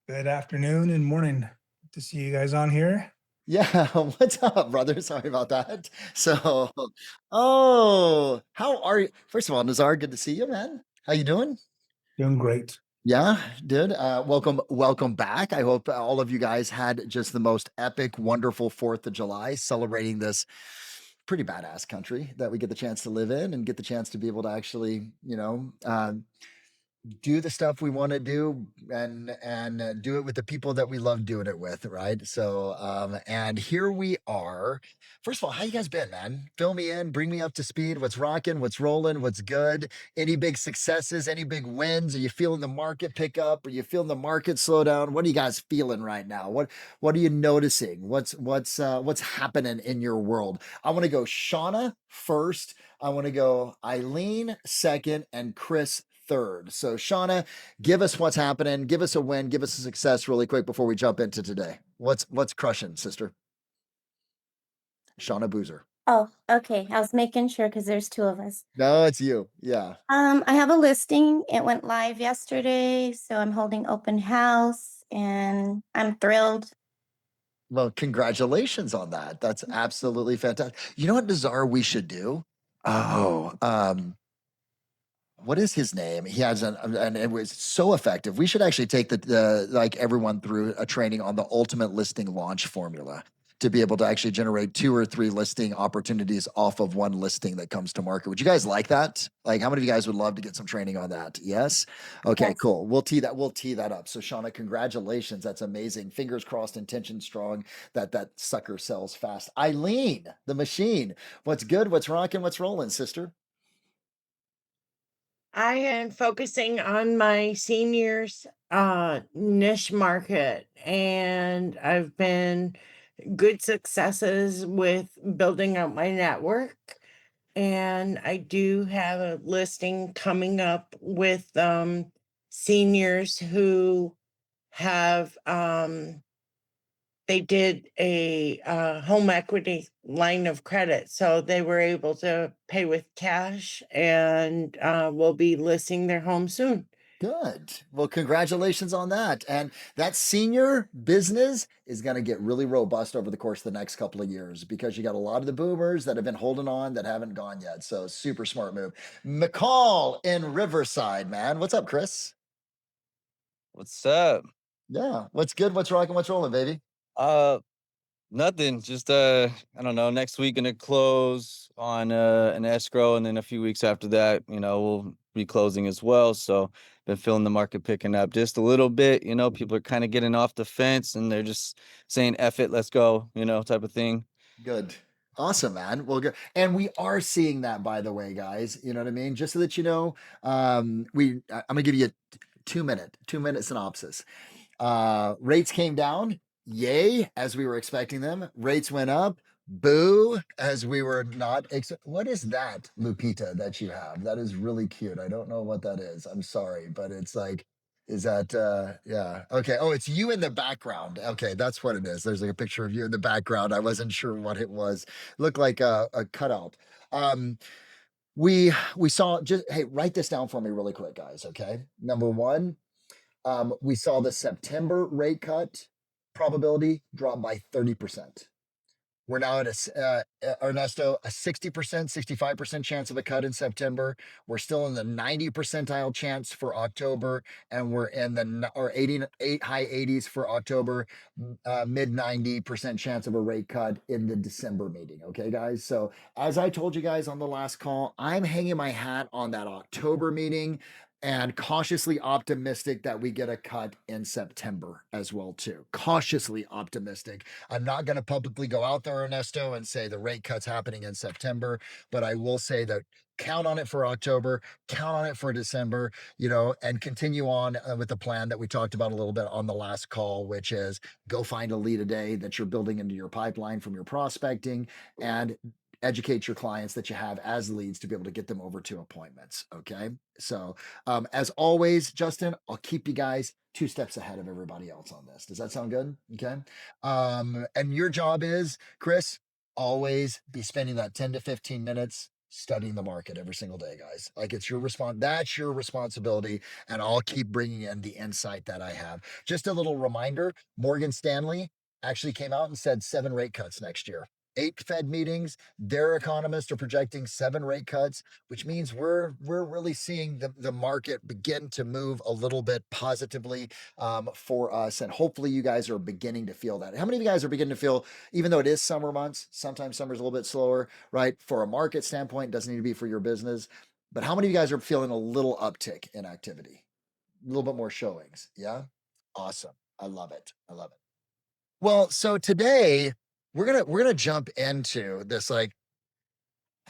Good afternoon and morning. Good to see you guys on here. Yeah, what's up, brother? Sorry about that. So, oh, how are you? First of all, Nazar, good to see you, man. How you doing? Doing great. Yeah, dude. Welcome back. I hope all of you guys had just the most epic, wonderful 4th of July celebrating this pretty badass country that we get the chance to live in and get the chance to be able to actually, do the stuff we want to do and do it with the people that we love doing it with, right? So and here we are. First of all, how you guys been, man? Fill me in, bring me up to speed. What's rocking, what's rolling, what's good? Any big successes, any big wins? Are you feeling the market pick up? Are you feeling the market slow down? What are you guys feeling right now? What are you noticing? What's happening in your world? I want to go Shauna first. I want to go Eileen second and Chris third. So, Shauna, give us what's happening. Give us a win. Give us a success really quick before we jump into today. What's crushing, sister? Shauna Boozer. Oh, okay. I was making sure because there's two of us. No, it's you. Yeah. I have a listing. It went live yesterday, so I'm holding open house and I'm thrilled. Well, congratulations on that. That's absolutely fantastic. You know what, Nazar, we should do? Oh, what is his name? He has and it was so effective. We should actually take the like everyone through a training on the ultimate listing launch formula to be able to actually generate 2 or 3 listing opportunities off of one listing that comes to market. Would you guys like that? Like, how many of you guys would love to get some training on that? Yes. Okay, Yes. cool. We'll tee that up. So, Shauna, congratulations. That's amazing. Fingers crossed, intention strong. That sucker sells fast. Eileen, the machine. What's good? What's rocking? What's rolling, sister? I am focusing on my seniors niche market, and I've been good successes with building out my network. And I do have a listing coming up with seniors who have they did a home equity line of credit, so they were able to pay with cash and will be listing their home soon. Good. Well, congratulations on that. And that senior business is going to get really robust over the course of the next couple of years because you got a lot of the boomers that have been holding on that haven't gone yet. So, super smart move. McCall in Riverside, man. What's up, Chris? What's up? Yeah. What's good? What's rocking? What's rolling, baby? Uh, Nothing. Just I don't know. Next week gonna close on an escrow, and then a few weeks after that, we'll be closing as well. So been feeling the market picking up just a little bit. People are kind of getting off the fence, and they're just saying "F it, let's go," type of thing. Good. Awesome, man. Well, good. And we are seeing that, by the way, guys. You know what I mean? Just so that you know, I'm gonna give you a 2 minute synopsis. Rates came down, yay, as we were expecting them. Rates went up, boo, as we were not. What is that, Lupita, that you have? That is really cute. I don't know what that is. I'm sorry, but it's like, is that, yeah, okay. Oh, it's you in the background. Okay, that's what it is. There's like a picture of you in the background. I wasn't sure what it was. Looked like a cutout. Um, we saw just hey, write this down for me really quick, guys. Okay, number one, we saw the September rate cut probability drop by 30%. We're now at Ernesto, a 60%, 65% chance of a cut in September. We're still in the 90 percentile chance for October, and we're in the or 88 high 80s for October, mid 90% chance of a rate cut in the December meeting. Okay, guys. So as I told you guys on the last call, I'm hanging my hat on that October meeting and cautiously optimistic that we get a cut in September as well too. Cautiously optimistic. I'm not going to publicly go out there, Ernesto, and say the rate cut's happening in September, but I will say that count on it for October, count on it for December, and continue on with the plan that we talked about a little bit on the last call, which is go find a lead a day that you're building into your pipeline from your prospecting and educate your clients that you have as leads to be able to get them over to appointments. Okay. So, as always, Justin, I'll keep you guys 2 steps ahead of everybody else on this. Does that sound good? Okay. And your job is, Chris, always be spending that 10 to 15 minutes studying the market every single day, guys. Like it's your that's your responsibility. And I'll keep bringing in the insight that I have. Just a little reminder, Morgan Stanley actually came out and said 7 rate cuts next year. 8 Fed meetings. Their economists are projecting 7 rate cuts, which means we're really seeing the market begin to move a little bit positively for us. And hopefully you guys are beginning to feel that. How many of you guys are beginning to feel, even though it is summer months, sometimes summer's a little bit slower, right? For a market standpoint, it doesn't need to be for your business. But how many of you guys are feeling a little uptick in activity? A little bit more showings. Yeah. Awesome. I love it. I love it. Well, so today we're gonna jump into this, like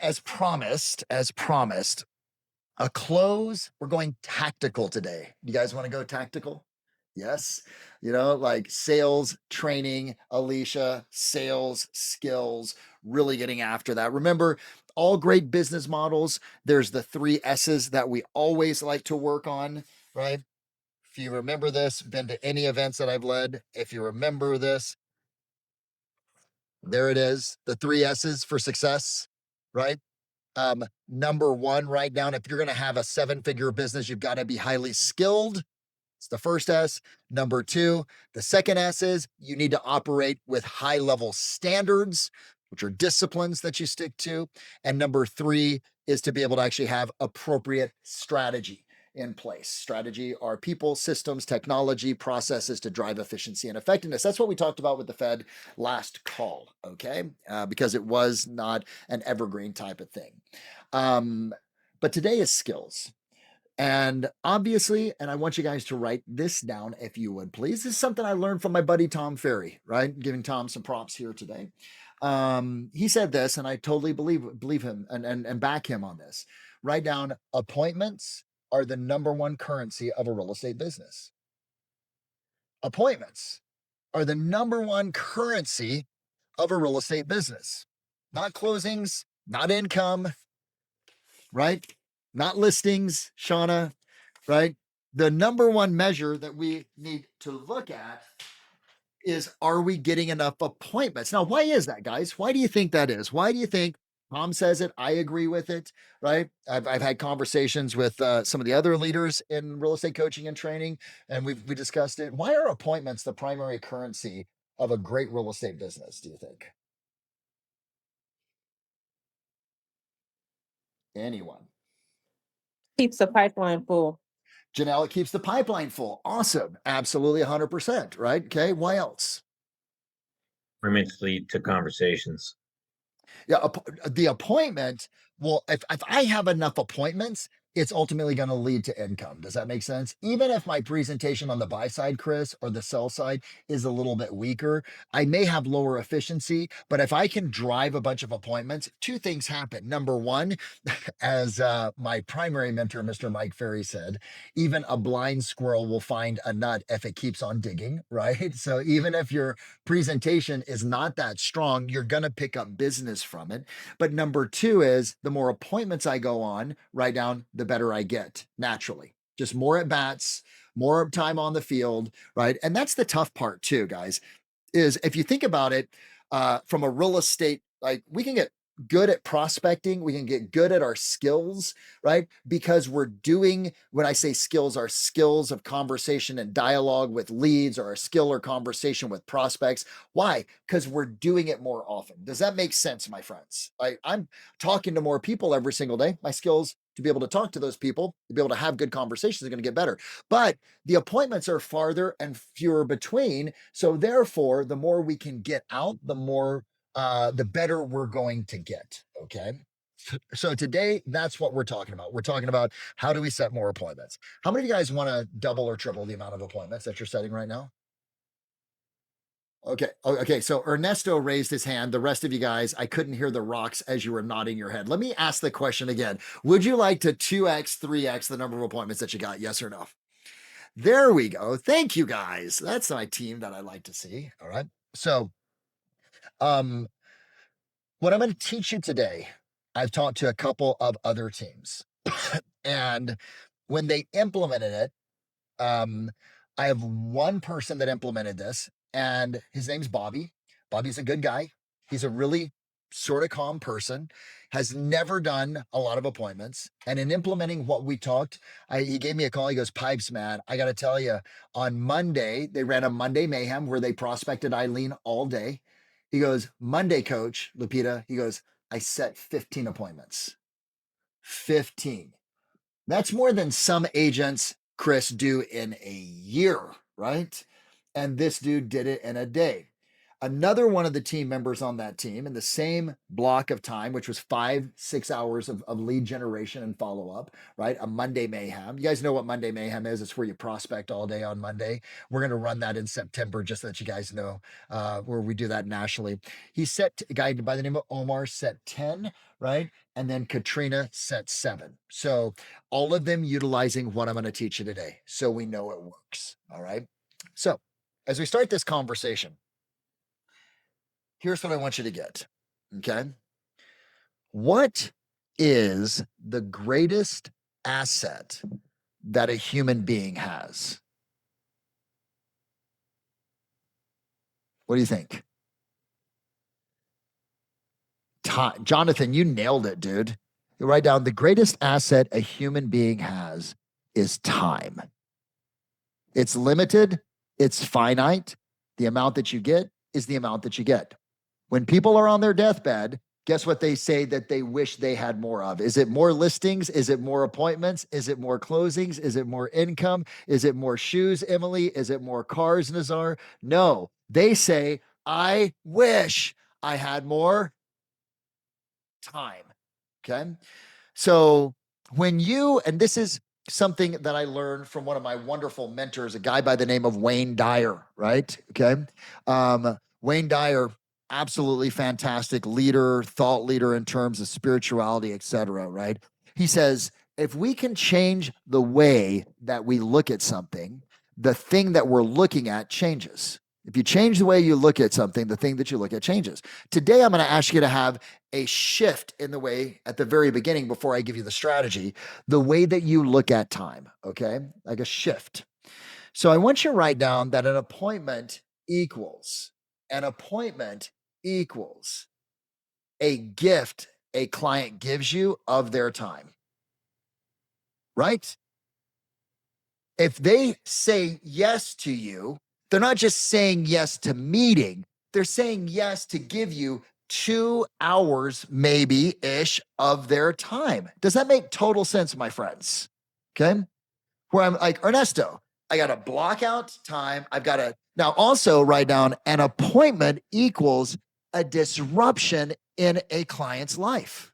as promised, a close. We're going tactical today. You guys want to go tactical? Yes. You know, like sales training, Alicia, sales skills, really getting after that. Remember, all great business models, there's the 3 S's that we always like to work on, right? If you remember this, been to any events that I've led, if you remember this, there it is, the 3 S's for success, right? Number 1, write down, if you're going to have a 7-figure business, you've got to be highly skilled. It's the first S. Number 2, the second S is you need to operate with high level standards, which are disciplines that you stick to. And number 3 is to be able to actually have appropriate strategy in place. Strategy are people, systems, technology, processes to drive efficiency and effectiveness. That's what we talked about with the Fed last call, okay? Because it was not an evergreen type of thing. But today is skills. And obviously, and I want you guys to write this down if you would, please. This is something I learned from my buddy Tom Ferry, right? Giving Tom some props here today. He said this, and I totally believe him and back him on this. Write down, appointments are the number 1 currency of a real estate business. Appointments are the number 1 currency of a real estate business. Not closings, not income, right? Not listings, Shauna, right? The number 1 measure that we need to look at is, are we getting enough appointments? Now, why is that, guys? Why do you think that is? Why do you think Tom says it? I agree with it, right? I've had conversations with some of the other leaders in real estate coaching and training, and we discussed it. Why are appointments the primary currency of a great real estate business, do you think? Anyone? Keeps the pipeline full. Janelle, it keeps the pipeline full. Awesome. Absolutely 100%, right? Okay. Why else? Appointments lead to conversations. Yeah. The appointment, well, if I have enough appointments, it's ultimately going to lead to income. Does that make sense? Even if my presentation on the buy side, Chris, or the sell side is a little bit weaker, I may have lower efficiency, but if I can drive a bunch of appointments, 2 things happen. Number 1, as my primary mentor, Mr. Mike Ferry, said, even a blind squirrel will find a nut if it keeps on digging, right? So even if your presentation is not that strong, you're going to pick up business from it. But number 2 is, the more appointments I go on, write down, the better I get naturally. Just more at bats, more time on the field, right? And that's the tough part too, guys, is if you think about it, from a real estate, like we can get good at prospecting, we can get good at our skills, right? Because we're doing, when I say skills, our skills of conversation and dialogue with leads, or our skill or conversation with prospects. Why? Because we're doing it more often. Does that make sense, my friends? I'm talking to more people every single day. My skills to be able to talk to those people, to be able to have good conversations, are going to get better. But the appointments are farther and fewer between. So therefore, the more we can get out, the better we're going to get. Okay. So today, that's what we're talking about. We're talking about, how do we set more appointments? How many of you guys want to double or triple the amount of appointments that you're setting right now? Okay. Okay. So Ernesto raised his hand. The rest of you guys, I couldn't hear the rocks as you were nodding your head. Let me ask the question again. Would you like to 2x, 3x the number of appointments that you got? Yes or no? There we go. Thank you, guys. That's my team that I like to see. All right. So, what I'm going to teach you today, I've talked to a couple of other teams, and when they implemented it, I have one person that implemented this, and his name's Bobby. Bobby's a good guy. He's a really sort of calm person, has never done a lot of appointments. And in implementing what we talked, he gave me a call. He goes, Pipes, man, I got to tell you, on Monday, they ran a Monday Mayhem where they prospected Eileen all day. He goes, Monday, coach, Lupita, he goes, I set 15 appointments. 15. That's more than some agents, Chris, do in a year, right? And this dude did it in a day. Another one of the team members on that team in the same block of time, which was 5-6 hours of lead generation and follow-up, right? A Monday Mayhem. You guys know what Monday Mayhem is. It's where you prospect all day on Monday. We're going to run that in September, just so that you guys know, where we do that nationally. He set, a guy by the name of Omar set 10, right? And then Katrina set 7. So all of them utilizing what I'm going to teach you today. So we know it works. All right. So as we start this conversation, here's what I want you to get. Okay. What is the greatest asset that a human being has? What do you think? Time. Jonathan, you nailed it, dude. You write down the greatest asset a human being has is time. It's limited, it's finite. The amount that you get is the amount that you get. When people are on their deathbed, guess what they say that they wish they had more of? Is it more listings? Is it more appointments? Is it more closings? Is it more income? Is it more shoes, Emily? Is it more cars, Nazar? No, they say, I wish I had more time. Okay. So when you, and this is something that I learned from one of my wonderful mentors, a guy by the name of Wayne Dyer, right? Okay. Wayne Dyer, absolutely fantastic leader, thought leader in terms of spirituality, etc. Right? He says, if we can change the way that we look at something, the thing that we're looking at changes. If you change the way you look at something, the thing that you look at changes. Today, I'm going to ask you to have a shift in the way at the very beginning, before I give you the strategy, the way that you look at time. Okay. Like a shift. So I want you to write down that an appointment equals a gift a client gives you of their time, right? If they say yes to you, they're not just saying yes to meeting, they're saying yes to give you 2 hours, maybe ish, of their time. Does that make total sense, my friends? Okay. Where I'm like, Ernesto, I got to block out time. I've got to now also write down an appointment equals a disruption in a client's life.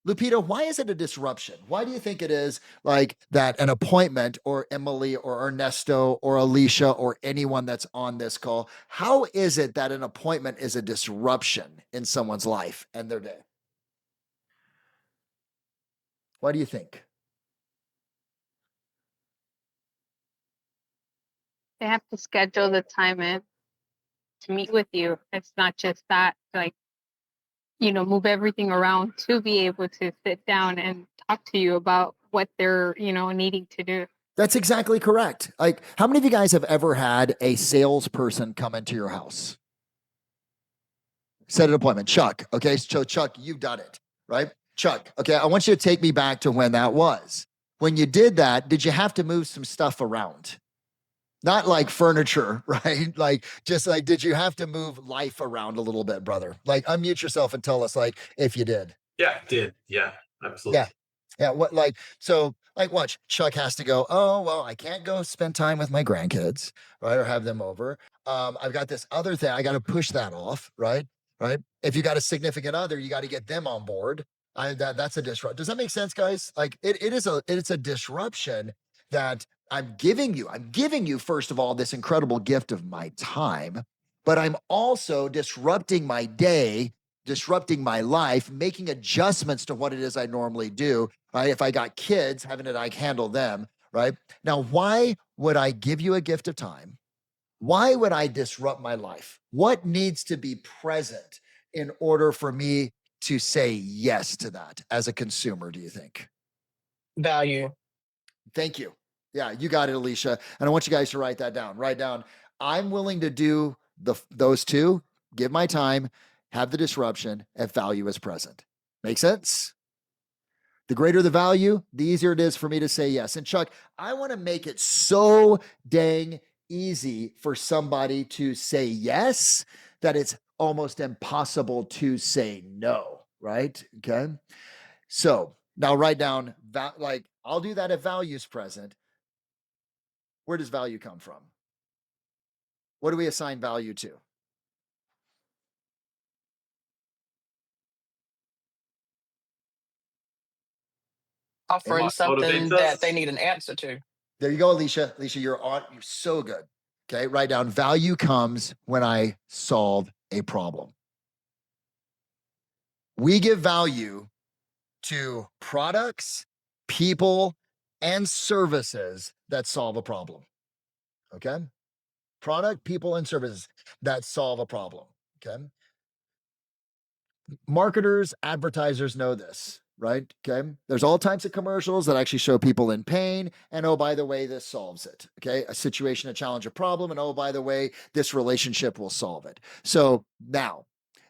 Lupita, why is it a disruption? Why do you think it is like that an appointment, or Emily or Ernesto or Alicia or anyone that's on this call? How is it that an appointment is a disruption in someone's life and their day? Why do you think? They have to schedule the time in to meet with you. It's not just that, like, move everything around to be able to sit down and talk to you about what they're, needing to do. That's exactly correct. Like, how many of you guys have ever had a salesperson come into your house? Set an appointment. Chuck, okay? So Chuck, you've done it, right? Chuck, okay, I want you to take me back to when that was. When you did that, did you have to move some stuff around? Not like furniture, right? Like, just like, did you have to move life around a little bit, brother? Like, unmute yourself and tell us, like, if you did. Yeah, I did. Yeah, absolutely. Yeah. What, like, so, like, watch, Chuck has to go, oh, well, I can't go spend time with my grandkids, right? Or have them over. I've got this other thing. I got to push that off, right? Right. If you got a significant other, you got to get them on board. That's a disruption. Does that make sense, guys? Like, it's a disruption that I'm giving you, first of all, this incredible gift of my time, but I'm also disrupting my day, disrupting my life, making adjustments to what it is I normally do, right? If I got kids, having to like handle them, right? Now, why would I give you a gift of time? Why would I disrupt my life? What needs to be present in order for me to say yes to that as a consumer, do you think? Value. Thank you. Yeah, you got it, Alicia. And I want you guys to write that down. Write down, I'm willing to do those two give my time, have the disruption if value is present. Make sense? The greater the value, the easier it is for me to say yes. And Chuck, I want to make it so dang easy for somebody to say yes that it's almost impossible to say no, right? Okay. So now write down, like, I'll do that if value is present. Where does value come from? What do we assign value to? Offering What motivates something that they us? need an answer to. There you go, Alicia. Alicia, you're so good. Okay. Write down, value comes when I solve a problem. We give value to products, people, and services that solve a problem. Okay. Product, people, and services that solve a problem. Okay. Marketers, advertisers know this, right? Okay. There's all types of commercials that actually show people in pain. And oh, by the way, this solves it. Okay. A situation, a challenge, a problem. And oh, by the way, this relationship will solve it. So now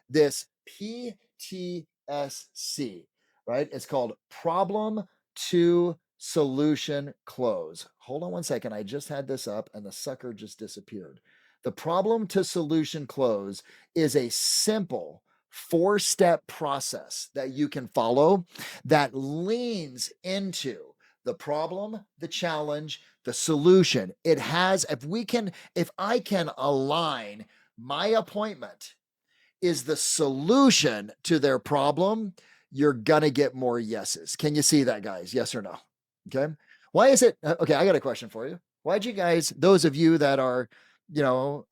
this PTSC, right? It's called problem to solution close. Hold on one second. I just had this up and the sucker just disappeared. The problem to solution close is a simple 4-step process that you can follow that leans into the problem, the challenge, the solution. It has, if I can align my appointment is the solution to their problem, you're going to get more yeses. Can you see that, guys? Yes or no? Okay. Why is it? Okay. I got a question for you. Why'd you guys, those of you that are,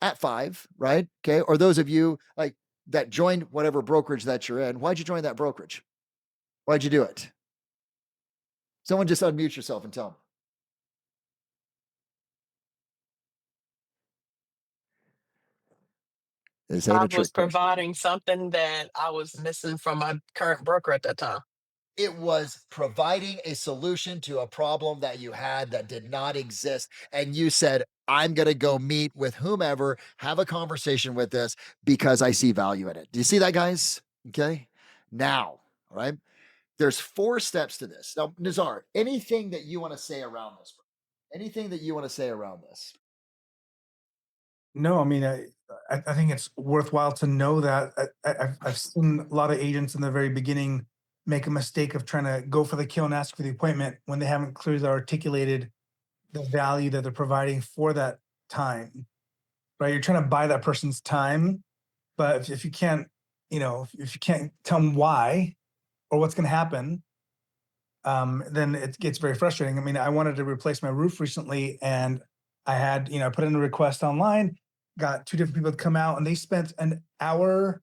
at 5, right? Okay. Or those of you like that joined whatever brokerage that you're in, why'd you join that brokerage? Why'd you do it? Someone just unmute yourself and tell me. This ain't I a trick was question. providing something that I was missing from my current broker at that time. It was providing a solution to a problem that you had that did not exist. And you said, I'm going to go meet with whomever, have a conversation with this because I see value in it. Do you see that, guys? Okay. Now, all right. There's 4 steps to this. Now, Nizar, anything that you want to say around this? Anything that you want to say around this? No, I mean, I think it's worthwhile to know that I've seen a lot of agents in the very beginning make a mistake of trying to go for the kill and ask for the appointment when they haven't clearly articulated the value that they're providing for that time, right? You're trying to buy that person's time, but if you can't, if you can't tell them why or what's going to happen, then it gets very frustrating. I mean, I wanted to replace my roof recently, and I had, put in a request online, got 2 different people to come out, and they spent an hour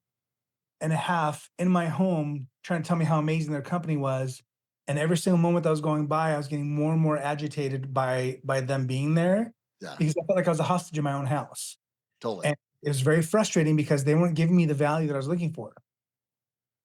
and a half in my home trying to tell me how amazing their company was. And every single moment that was going by, I was getting more and more agitated by them being there Yeah, because I felt like I was a hostage in my own house. totally. And it was very frustrating because they weren't giving me the value that I was looking for.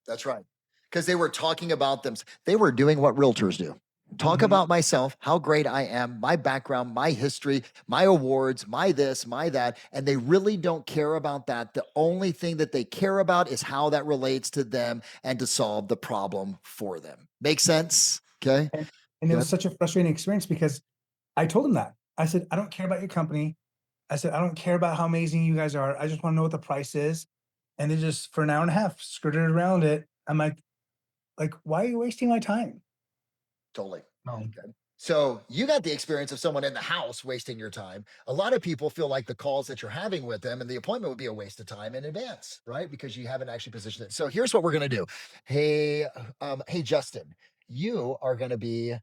That's right. Because they were talking about them. They were doing what realtors do. Talk Mhm. about myself, how great I am, my background, my history, my awards, my this, my that. And they really don't care about that. The only thing that they care about is how that relates to them and to solve the problem for them. Make sense? Okay. And it was Good. such a frustrating experience because I told them that. I said, I don't care about your company. I said, I don't care about how amazing you guys are. I just want to know what the price is. And they just, for an hour and a half, skirted around it. I'm like, why are you wasting my time? Totally. Um, Okay. So you got the experience of someone in the house wasting your time. A lot of people feel like the calls that you're having with them and the appointment would be a waste of time in advance, right? Because you haven't actually positioned it. So here's what we're going to do. Hey, hey, Justin, you are going to be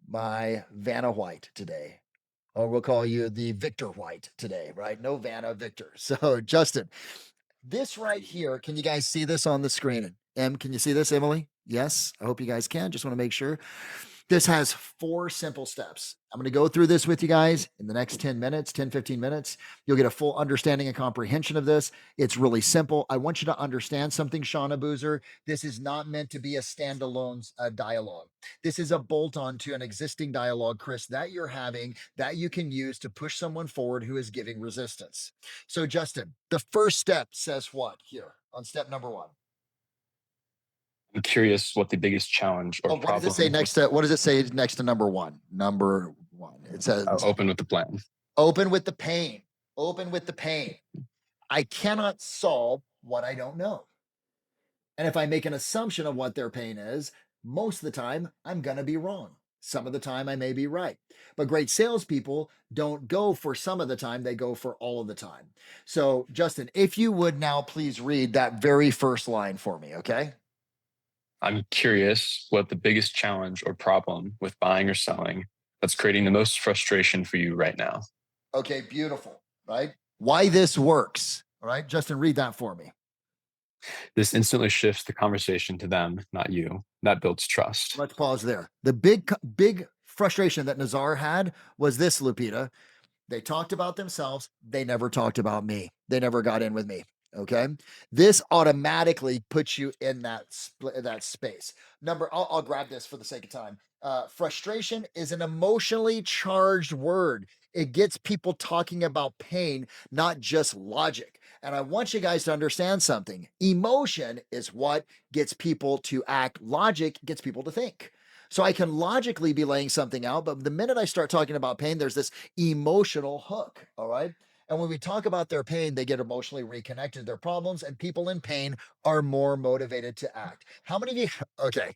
my Vanna White today. Or we'll call you the Victor White today, right? No Vanna, Victor. So Justin, this right here, can you guys see this on the screen? Can you see this, Emily? Yes, I hope you guys can. Just want to make sure. This has 4 simple steps. I'm going to go through this with you guys in the next 10 minutes, 10, 15 minutes. You'll get a full understanding and comprehension of this. It's really simple. I want you to understand something, Shauna Boozer. This is not meant to be a standalone dialogue. This is a bolt on to an existing dialogue, Chris, that you're having that you can use to push someone forward who is giving resistance. So, Justin, the first step says what here on step number 1? I'm curious what the biggest challenge or What problem. does it say next to? What does it say next to number 1? Number 1. It says Open with the plan. open with the pain. Open with the pain. I cannot solve what I don't know. And if I make an assumption of what their pain is, most of the time I'm gonna be wrong. Some of the time I may be right. But great salespeople don't go for some of the time; they go for all of the time. So, Justin, if you would now please read that very first line for me, okay? I'm curious what the biggest challenge or problem with buying or selling that's creating the most frustration for you right now. Okay, beautiful, right? Why this works, all right? Justin, read that for me. This instantly shifts the conversation to them, not you. That builds trust. Let's pause there. The big frustration that Nazar had was this, Lupita. They talked about themselves. They never talked about me. They never got in with me. Okay. This automatically puts you in that space. I'll grab this for the sake of time. Frustration is an emotionally charged word. It gets people talking about pain, not just logic. And I want you guys to understand something. Emotion is what gets people to act. Logic gets people to think. So I can logically be laying something out, but the minute I start talking about pain, there's this emotional hook. All right. And when we talk about their pain, they get emotionally reconnected to their problems, and people in pain are more motivated to act. How many of you, okay,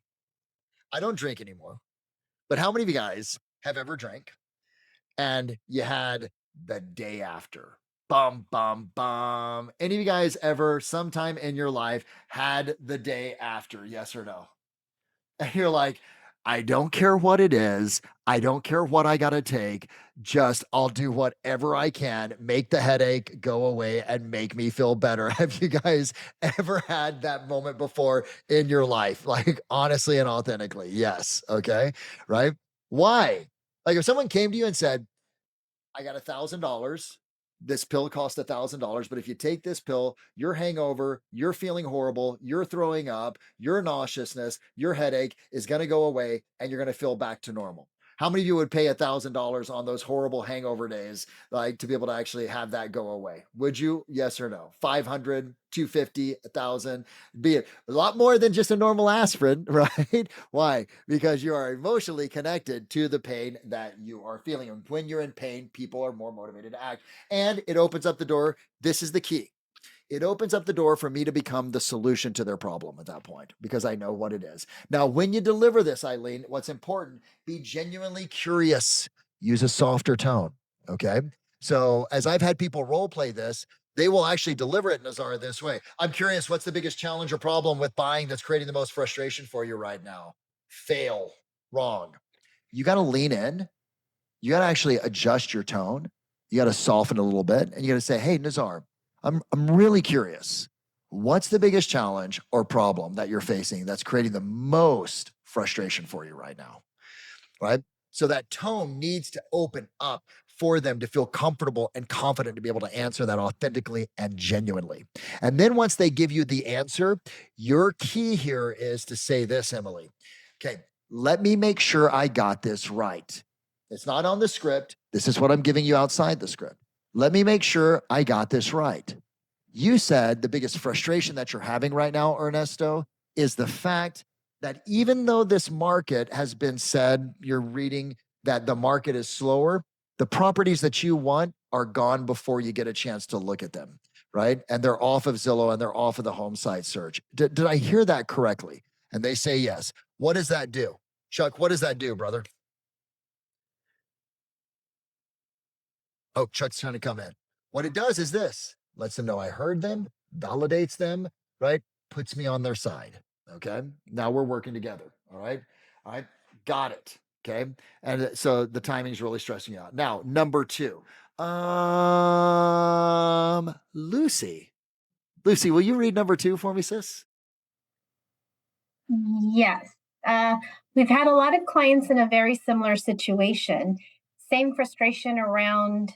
I don't drink anymore, but how many of you guys have ever drank and you had the day after? Bum, bum, bum. Any of you guys ever, sometime in your life, had the day after? Yes or no? And you're like, I don't care what it is. I don't care what I got to take. Just I'll do whatever I can, make the headache go away and make me feel better. Have you guys ever had that moment before in your life? Like, honestly and authentically? Yes. Okay. Right. Why? Like, if someone came to you and said, I got $1,000. This pill costs $1,000, but if you take this pill, your hangover, you're feeling horrible, you're throwing up, your nauseousness, your headache is going to go away and you're going to feel back to normal. How many of you would pay $1,000 on those horrible hangover days, like to be able to actually have that go away? Would you? Yes or no? 500, 250, 1,000, be it a lot more than just a normal aspirin, right? Why? Because you are emotionally connected to the pain that you are feeling. And when you're in pain, people are more motivated to act. And it opens up the door. This is the key. It opens up the door for me to become the solution to their problem at that point because I know what it is. Now, when you deliver this, Eileen, what's important, be genuinely curious. Use a softer tone. Okay. So as I've had people role play this, they will actually deliver it, Nazar, this way. I'm curious, what's the biggest challenge or problem with buying that's creating the most frustration for you right now? Fail. Wrong. You got to lean in. You got to actually adjust your tone. You got to soften a little bit and you got to say, hey, Nazar, I'm really curious. What's the biggest challenge or problem that you're facing that's creating the most frustration for you right now? Right? So that tone needs to open up for them to feel comfortable and confident to be able to answer that authentically and genuinely. And then once they give you the answer, your key here is to say this, Emily. Okay, let me make sure I got this right. It's not on the script. This is what I'm giving you outside the script. Let me make sure I got this right. You said the biggest frustration that you're having right now, Ernesto, is the fact that even though this market has been said, you're reading that the market is slower, the properties that you want are gone before you get a chance to look at them, right? And they're off of Zillow and they're off of the home site search. Did I hear that correctly? And they say yes. What does that do? Chuck, what does that do, brother? Oh, Chuck's trying to come in. What it does is this, lets them know I heard them, validates them, right? Puts me on their side. Okay. Now we're working together. All right. All right. Got it. Okay. And so the timing is really stressing you out. Now, number 2. Lucy. Lucy, will you read number 2 for me, sis? Yes. We've had a lot of clients in a very similar situation. Same frustration around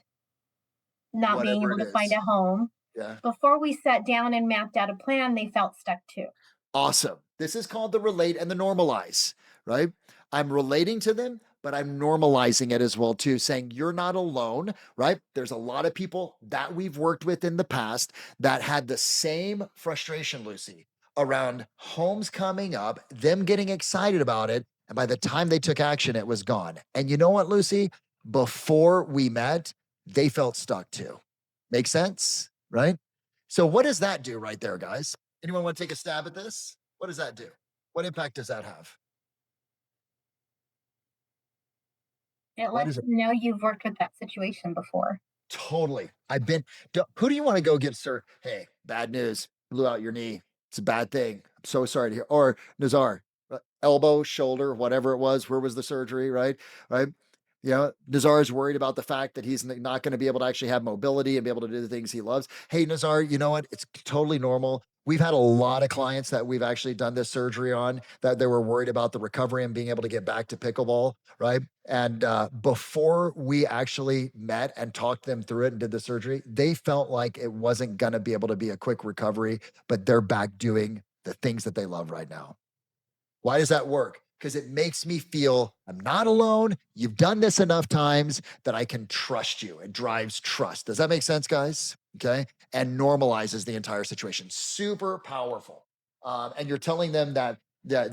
not being Whatever able it to find is. a home. Yeah. Before we sat down and mapped out a plan, they felt stuck too. Awesome. This is called the relate and the normalize, right? I'm relating to them, but I'm normalizing it as well too, saying you're not alone, right? There's a lot of people that we've worked with in the past that had the same frustration, Lucy, around homes coming up, them getting excited about it. And by the time they took action, it was gone. And you know what, Lucy? Before we met, they felt stuck too. Make sense, right? So what does that do right there, guys? Anyone want to take a stab at this? What does that do? What impact does that have? It Why lets does it? you know you've worked with that situation before. Totally. I've been. Who do you want to go get, sir? Hey, bad news. Blew out your knee. It's a bad thing. I'm so sorry to hear. Or Nazar, elbow, shoulder, whatever it was. Where was the surgery? Right. Right. You know, Nazar is worried about the fact that he's not going to be able to actually have mobility and be able to do the things he loves. Hey, Nazar, you know what? It's totally normal. We've had a lot of clients that we've actually done this surgery on that they were worried about the recovery and being able to get back to pickleball, right? And before we actually met and talked them through it and did the surgery, they felt like it wasn't going to be able to be a quick recovery, but they're back doing the things that they love right now. Why does that work? Because it makes me feel I'm not alone. You've done this enough times that I can trust you. It drives trust. Does that make sense, guys? Okay. And normalizes the entire situation. Super powerful. And you're telling them that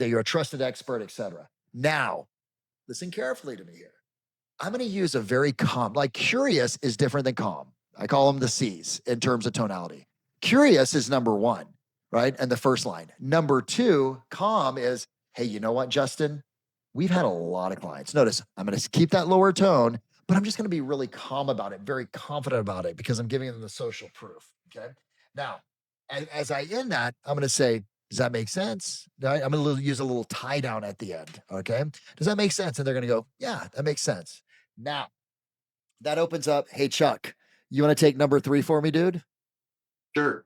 you're a trusted expert, etc. Now, listen carefully to me here. I'm going to use a very calm, like curious is different than calm. I call them the C's in terms of tonality. Curious is number one, right? And the first line. Number two, calm is, hey, you know what, Justin? We've had a lot of clients. Notice I'm going to keep that lower tone, but I'm just going to be really calm about it, very confident about it because I'm giving them the social proof. Okay. Now, as I end that, I'm going to say, does that make sense? Right? I'm going to use a little tie down at the end. Okay. Does that make sense? And they're going to go, yeah, that makes sense. Now, that opens up. Hey, Chuck, you want to take number 3 for me, dude? Sure.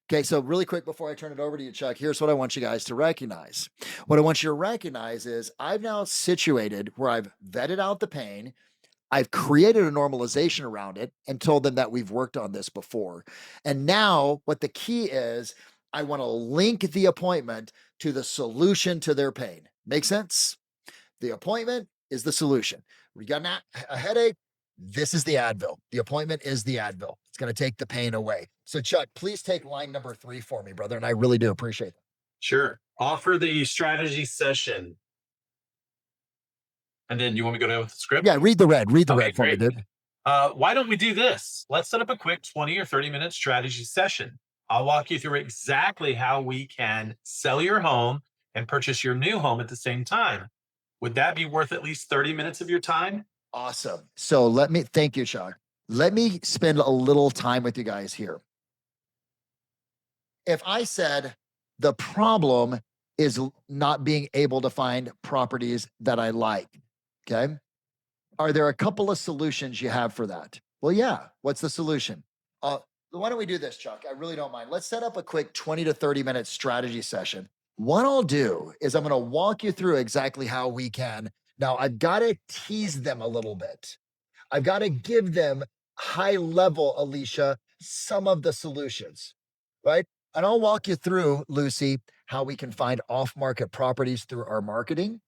Okay, so really quick before I turn it over to you, Chuck, here's what I want you guys to recognize. What I want you to recognize is I've now situated where I've vetted out the pain. I've created a normalization around it and told them that we've worked on this before. And now, what the key is, I want to link the appointment to the solution to their pain. Make sense? The appointment is the solution. We got a headache. This is the Advil. The appointment is the Advil. It's going to take the pain away. So, Chuck, please take line number 3 for me, brother. And I really do appreciate that. Sure. Offer the strategy session. And then you want me to go down with the script? Yeah, read the red. Read the Okay, red for me, great. dude. Why don't we do this? Let's set up a quick 20 or 30-minute strategy session. I'll walk you through exactly how we can sell your home and purchase your new home at the same time. Would that be worth at least 30 minutes of your time? Awesome. So thank you, Chuck. Let me spend a little time with you guys here. If I said the problem is not being able to find properties that I like, okay? Are there a couple of solutions you have for that? Well, yeah. What's the solution? Why don't we do this, Chuck? I really don't mind. Let's set up a quick 20 to 30-minute strategy session. What I'll do is I'm going to walk you through exactly how we can. Now, I've got to tease them a little bit. I've got to give them high level, Alicia, some of the solutions, right? And I'll walk you through, Lucy, how we can find off market properties through our marketing,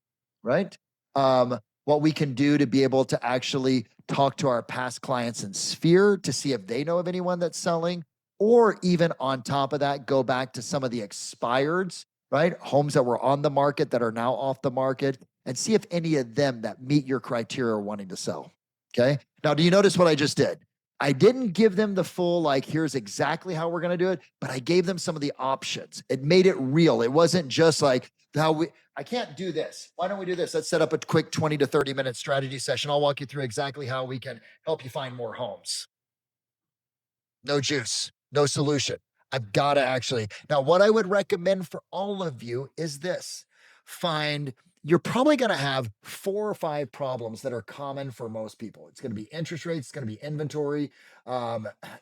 right? What we can do to be able to actually talk to our past clients in Sphere to see if they know of anyone that's selling, or even on top of that, go back to some of the expireds, right? Homes that were on the market that are now off the market, and see if any of them that meet your criteria are wanting to sell. Okay. Now, do you notice what I just did? I didn't give them the full, like, here's exactly how we're going to do it, but I gave them some of the options. It made it real. It wasn't just like I can't do this. Why don't we do this? Let's set up a quick 20 to 30-minute strategy session. I'll walk you through exactly how we can help you find more homes. No juice, no solution. I've got to actually. Now, what I would recommend for all of you is this. You're probably going to have 4 or 5 problems that are common for most people. It's going to be interest rates. It's going to be inventory.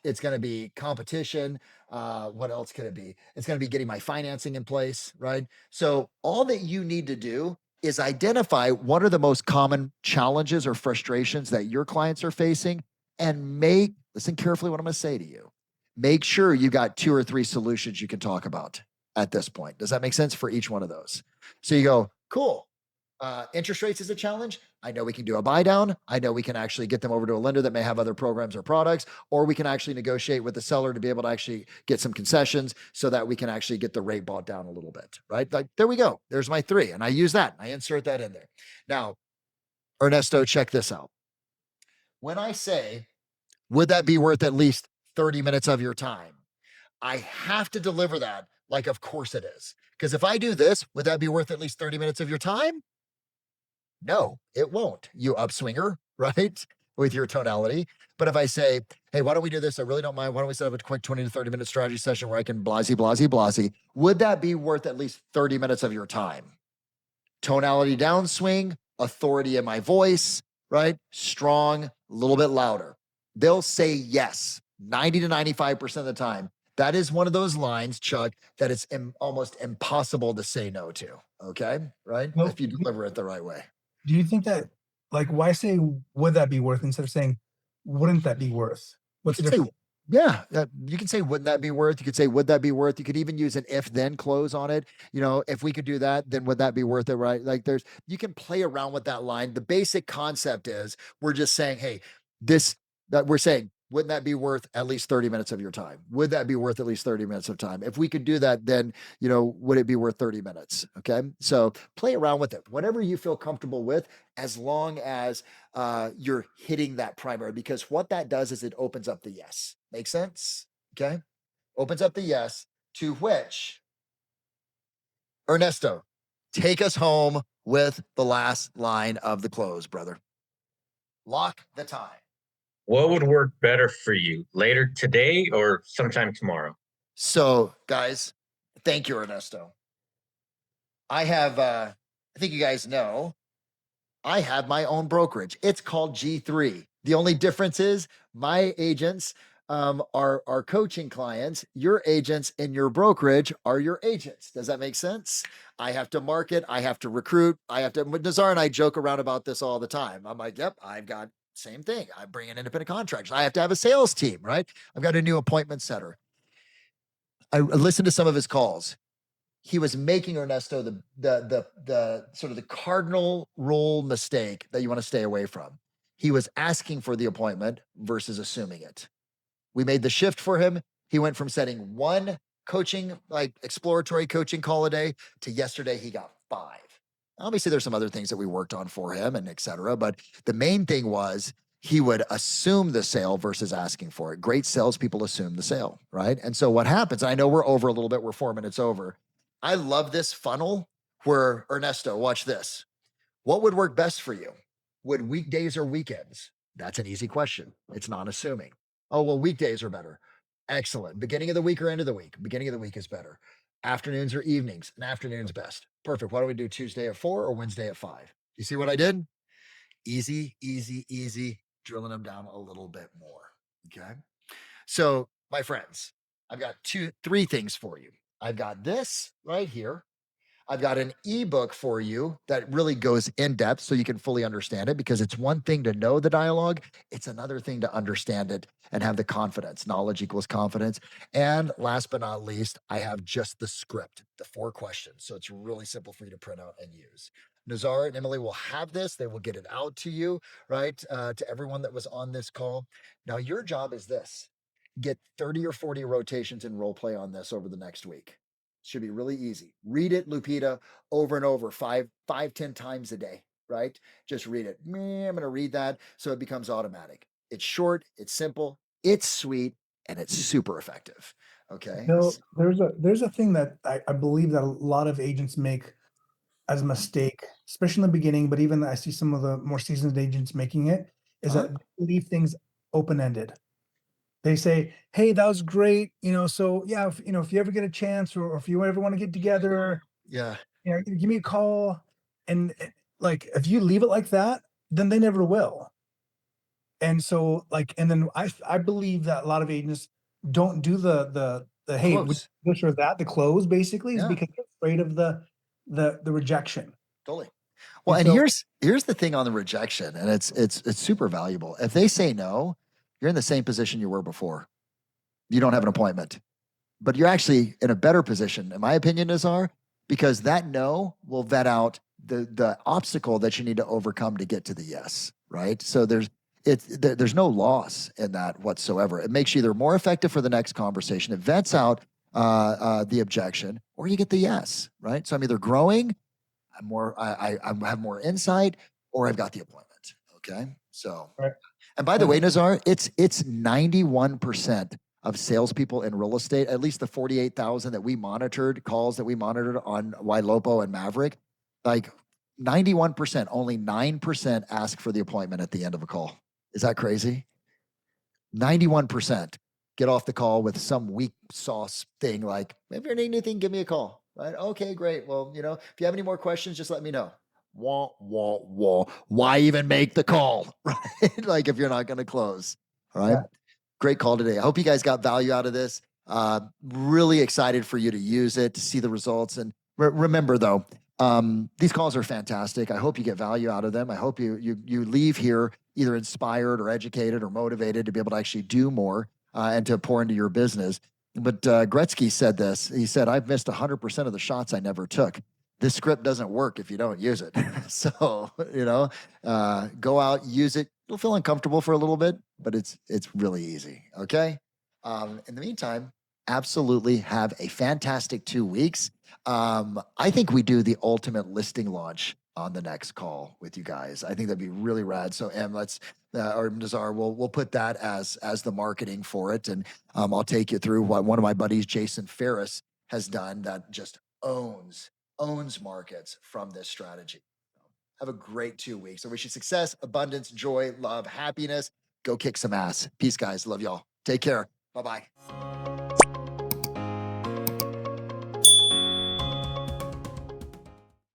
It's going to be competition. What else could it be? It's going to be getting my financing in place, right? So all that you need to do is identify what are the most common challenges or frustrations that your clients are facing, and listen carefully what I'm going to say to you. Make sure you got 2 or 3 solutions you can talk about at this point. Does that make sense for each one of those? So you go, cool. Interest rates is a challenge. I know we can do a buy down. I know we can actually get them over to a lender that may have other programs or products, or we can actually negotiate with the seller to be able to actually get some concessions so that we can actually get the rate bought down a little bit, right? Like, there we go. There's my 3. And I use that. I insert that in there. Now, Ernesto, check this out. When I say, would that be worth at least 30 minutes of your time? I have to deliver that like, of course it is. Because if I do this, would that be worth at least 30 minutes of your time? No, it won't, you upswinger, right? With your tonality. But if I say, hey, why don't we do this? I really don't mind. Why don't we set up a quick 20 to 30 minute strategy session where I can blasey, would that be worth at least 30 minutes of your time? Tonality downswing, authority in my voice, right? Strong, a little bit louder. They'll say yes 90 to 95% of the time. That is one of those lines, Chuck, that it's almost impossible to say no to. Okay. Right. Well, if you deliver it the right way. Do you think that, like, why say, would that be worth instead of saying, wouldn't that be worth? What's the You could say, difference? yeah, you can say, wouldn't that be worth? You could say, would that be worth? You could even use an if then close on it. You know, if we could do that, then would that be worth it? Right. Like, you can play around with that line. The basic concept is we're just saying, hey, we're saying, wouldn't that be worth at least 30 minutes of your time? Would that be worth at least 30 minutes of time? If we could do that, then, would it be worth 30 minutes? Okay. So play around with it, whatever you feel comfortable with, as long as you're hitting that primary, because what that does is it opens up the yes. Make sense? Okay. Opens up the yes, to which, Ernesto, take us home with the last line of the close, brother. Lock the time. What would work better for you, later today or sometime tomorrow? So, guys, thank you, Ernesto. I think you guys know, I have my own brokerage. It's called G3. The only difference is my agents are coaching clients. Your agents in your brokerage are your agents. Does that make sense? I have to market. I have to recruit. Nazar and I joke around about this all the time. I'm like, yep, I've got same thing. I bring in independent contractors. I have to have a sales team, right? I've got a new appointment setter. I listened to some of his calls. He was making, Ernesto, the sort of the cardinal rule mistake that you want to stay away from. He was asking for the appointment versus assuming it. We made the shift for him. He went from setting 1 coaching, like exploratory coaching call a day, to yesterday he got 5. Obviously, there's some other things that we worked on for him and et cetera, but the main thing was he would assume the sale versus asking for it. Great salespeople assume the sale, right? And so what happens, I know we're over a little bit, we're 4 minutes over. I love this funnel where, Ernesto, watch this. What would work best for you? Would weekdays or weekends? That's an easy question. It's non-assuming. Oh, well, weekdays are better. Excellent. Beginning of the week or end of the week? Beginning of the week is better. Afternoons or evenings? An afternoon's best. Perfect. Why don't we do Tuesday at 4 or Wednesday at 5? You see what I did? Easy, easy, easy. Drilling them down a little bit more. Okay. So, my friends, I've got 3 things for you. I've got this right here. I've got an ebook for you that really goes in depth so you can fully understand it, because it's one thing to know the dialogue. It's another thing to understand it and have the confidence. Knowledge equals confidence. And last but not least, I have just the script, the 4 questions. So it's really simple for you to print out and use. Nazar and Emily will have this. They will get it out to you, right? To everyone that was on this call. Now, your job is this. Get 30 or 40 rotations in role play on this over the next week. Should be really easy. Read it, Lupita, over and over, 10 times a day, right? Just read it. I'm going to read that so it becomes automatic. It's short, it's simple, it's sweet, and it's super effective. Okay. No, there's a thing that I believe that a lot of agents make as a mistake, especially in the beginning, but even I see some of the more seasoned agents making it, is that they leave things open-ended. They say, hey, that was great. So yeah, if you ever get a chance, or if you ever want to get together, Yeah. Give me a call. And like, if you leave it like that, then they never will. And so and then I believe that a lot of agents don't do the hey, Close. this or that, the close basically, is Yeah. because they're afraid of the rejection. Totally. Well, And and so here's the thing on the rejection, and it's super valuable. If they say no, you're in the same position you were before. You don't have an appointment, but you're actually in a better position, in my opinion, Nazar, because that no will vet out the obstacle that you need to overcome to get to the yes, right? So there's no loss in that whatsoever. It makes you either more effective for the next conversation. It vets out the objection, or you get the yes, right? So I'm either growing, I have more insight, or I've got the appointment. Okay, so right. and by the way, Nazar, it's 91% of salespeople in real estate, at least the 48,000 that we monitored, calls that we monitored on Ylopo and Maverick, like 91%, only 9% ask for the appointment at the end of a call. Is that crazy? 91% get off the call with some weak sauce thing like, if you need anything, give me a call. Right? Okay, great. Well, if you have any more questions, just let me know. Wah, wah, wah. Why even make the call? Right? Like if you're not going to close. All right. Yeah. Great call today. I hope you guys got value out of this. Really excited for you to use it, to see the results. And remember though, these calls are fantastic. I hope you get value out of them. I hope you leave here either inspired or educated or motivated to be able to actually do more and to pour into your business. But Gretzky said this. He said, I've missed 100% of the shots I never took. This script doesn't work if you don't use it. So, go out, use it. You'll feel uncomfortable for a little bit, but it's really easy. Okay. In the meantime, absolutely have a fantastic 2 weeks. I think we do the ultimate listing launch on the next call with you guys. I think that'd be really rad. So Em, let's or Nazar, we'll put that as the marketing for it, and I'll take you through what one of my buddies, Jason Ferris, has done that just owns markets from this strategy. Have a great 2 weeks. I wish you success, abundance, joy, love, happiness. Go kick some ass. Peace, guys. Love y'all. Take care. Bye-bye.